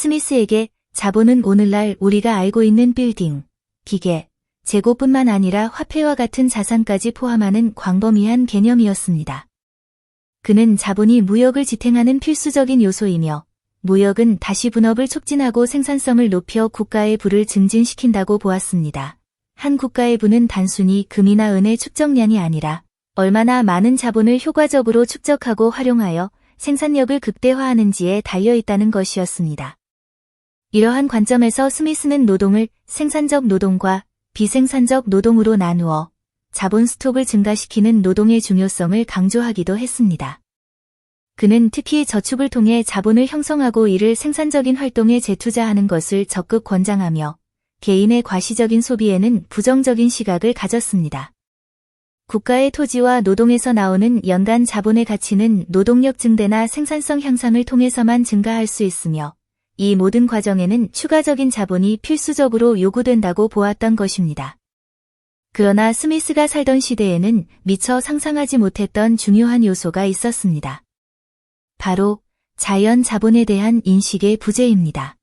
스미스에게 자본은 오늘날 우리가 알고 있는 빌딩, 기계, 재고뿐만 아니라 화폐와 같은 자산까지 포함하는 광범위한 개념이었습니다. 그는 자본이 무역을 지탱하는 필수적인 요소이며 무역은 다시 분업을 촉진하고 생산성을 높여 국가의 부를 증진시킨다고 보았습니다. 한 국가의 부는 단순히 금이나 은의 축적량이 아니라 얼마나 많은 자본을 효과적으로 축적하고 활용하여 생산력을 극대화하는지에 달려있다는 것이었습니다. 이러한 관점에서 스미스는 노동을 생산적 노동과 비생산적 노동으로 나누어 자본 스톡을 증가시키는 노동의 중요성을 강조하기도 했습니다. 그는 특히 저축을 통해 자본을 형성하고 이를 생산적인 활동에 재투자하는 것을 적극 권장하며 개인의 과시적인 소비에는 부정적인 시각을 가졌습니다. 국가의 토지와 노동에서 나오는 연간 자본의 가치는 노동력 증대나 생산성 향상을 통해서만 증가할 수 있으며 이 모든 과정에는 추가적인 자본이 필수적으로 요구된다고 보았던 것입니다. 그러나 스미스가 살던 시대에는 미처 상상하지 못했던 중요한 요소가 있었습니다. 바로 자연 자본에 대한 인식의 부재입니다.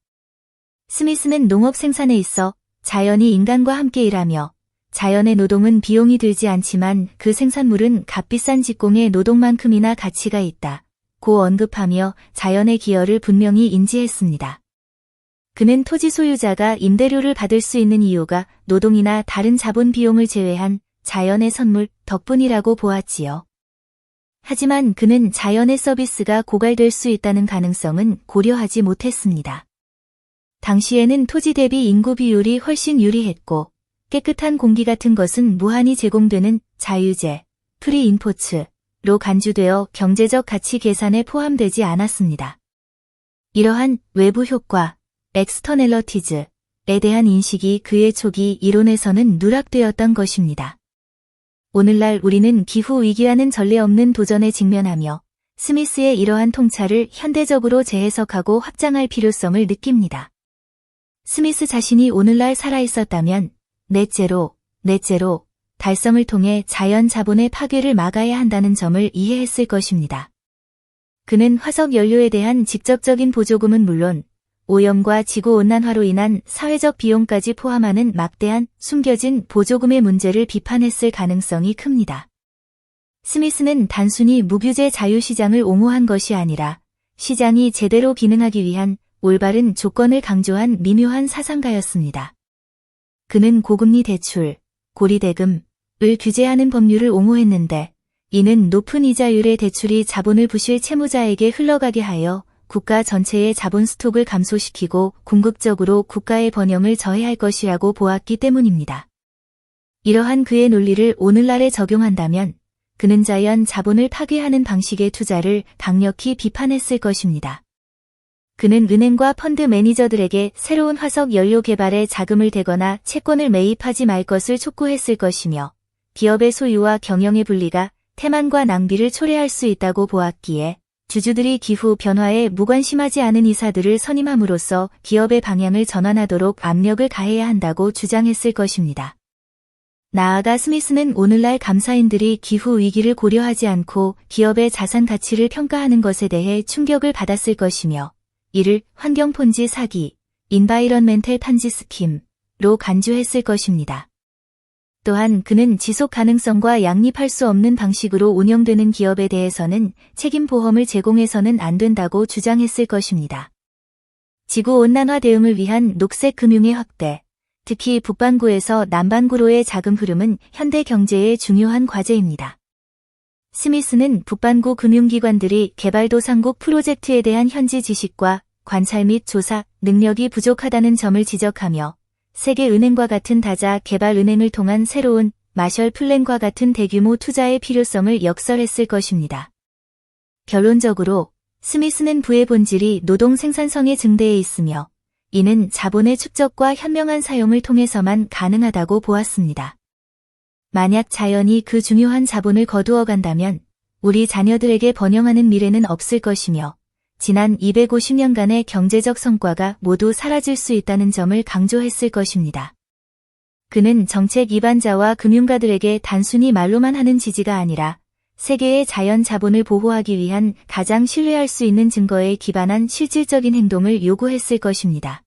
스미스는 농업 생산에 있어 자연이 인간과 함께 일하며 자연의 노동은 비용이 들지 않지만 그 생산물은 값비싼 직공의 노동만큼이나 가치가 있다고 언급하며 자연의 기여를 분명히 인지했습니다. 그는 토지 소유자가 임대료를 받을 수 있는 이유가 노동이나 다른 자본 비용을 제외한 자연의 선물 덕분이라고 보았지요. 하지만 그는 자연의 서비스가 고갈될 수 있다는 가능성은 고려하지 못했습니다. 당시에는 토지 대비 인구 비율이 훨씬 유리했고 깨끗한 공기 같은 것은 무한히 제공되는 자유재, 프리인포츠로 간주되어 경제적 가치 계산에 포함되지 않았습니다. 이러한 외부 효과, 엑스터널러티즈에 대한 인식이 그의 초기 이론에서는 누락되었던 것입니다. 오늘날 우리는 기후 위기와는 전례 없는 도전에 직면하며 스미스의 이러한 통찰을 현대적으로 재해석하고 확장할 필요성을 느낍니다. 스미스 자신이 오늘날 살아있었다면 넷제로 달성을 통해 자연 자본의 파괴를 막아야 한다는 점을 이해했을 것입니다. 그는 화석 연료에 대한 직접적인 보조금은 물론 오염과 지구온난화로 인한 사회적 비용까지 포함하는 막대한 숨겨진 보조금의 문제를 비판했을 가능성이 큽니다. 스미스는 단순히 무규제 자유시장을 옹호한 것이 아니라 시장이 제대로 기능하기 위한 올바른 조건을 강조한 미묘한 사상가였습니다. 그는 고금리 대출, 고리대금을 규제하는 법률을 옹호했는데 이는 높은 이자율의 대출이 자본을 부실 채무자에게 흘러가게 하여 국가 전체의 자본 스톡을 감소시키고 궁극적으로 국가의 번영을 저해할 것이라고 보았기 때문입니다. 이러한 그의 논리를 오늘날에 적용한다면 그는 자연 자본을 파괴하는 방식의 투자를 강력히 비판했을 것입니다. 그는 은행과 펀드 매니저들에게 새로운 화석 연료 개발에 자금을 대거나 채권을 매입하지 말 것을 촉구했을 것이며 기업의 소유와 경영의 분리가 태만과 낭비를 초래할 수 있다고 보았기에 주주들이 기후 변화에 무관심하지 않은 이사들을 선임함으로써 기업의 방향을 전환하도록 압력을 가해야 한다고 주장했을 것입니다. 나아가 스미스는 오늘날 감사인들이 기후 위기를 고려하지 않고 기업의 자산 가치를 평가하는 것에 대해 충격을 받았을 것이며 이를 환경 폰지 사기, 인바이런멘탈 판지 스킴로 간주했을 것입니다. 또한 그는 지속 가능성과 양립할 수 없는 방식으로 운영되는 기업에 대해서는 책임 보험을 제공해서는 안 된다고 주장했을 것입니다. 지구온난화 대응을 위한 녹색 금융의 확대, 특히 북반구에서 남반구로의 자금 흐름은 현대 경제의 중요한 과제입니다. 스미스는 북반구 금융기관들이 개발도상국 프로젝트에 대한 현지 지식과 관찰 및 조사 능력이 부족하다는 점을 지적하며 세계은행과 같은 다자 개발은행을 통한 새로운 마셜 플랜과 같은 대규모 투자의 필요성을 역설했을 것입니다. 결론적으로 스미스는 부의 본질이 노동 생산성의 증대에 있으며 이는 자본의 축적과 현명한 사용을 통해서만 가능하다고 보았습니다. 만약 자연이 그 중요한 자본을 거두어 간다면 우리 자녀들에게 번영하는 미래는 없을 것이며 지난 250년간의 경제적 성과가 모두 사라질 수 있다는 점을 강조했을 것입니다. 그는 정책 입안자와 금융가들에게 단순히 말로만 하는 지지가 아니라 세계의 자연 자본을 보호하기 위한 가장 신뢰할 수 있는 증거에 기반한 실질적인 행동을 요구했을 것입니다.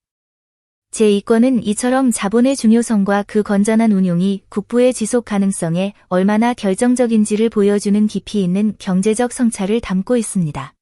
제2권은 이처럼 자본의 중요성과 그 건전한 운용이 국부의 지속 가능성에 얼마나 결정적인지를 보여주는 깊이 있는 경제적 성찰을 담고 있습니다.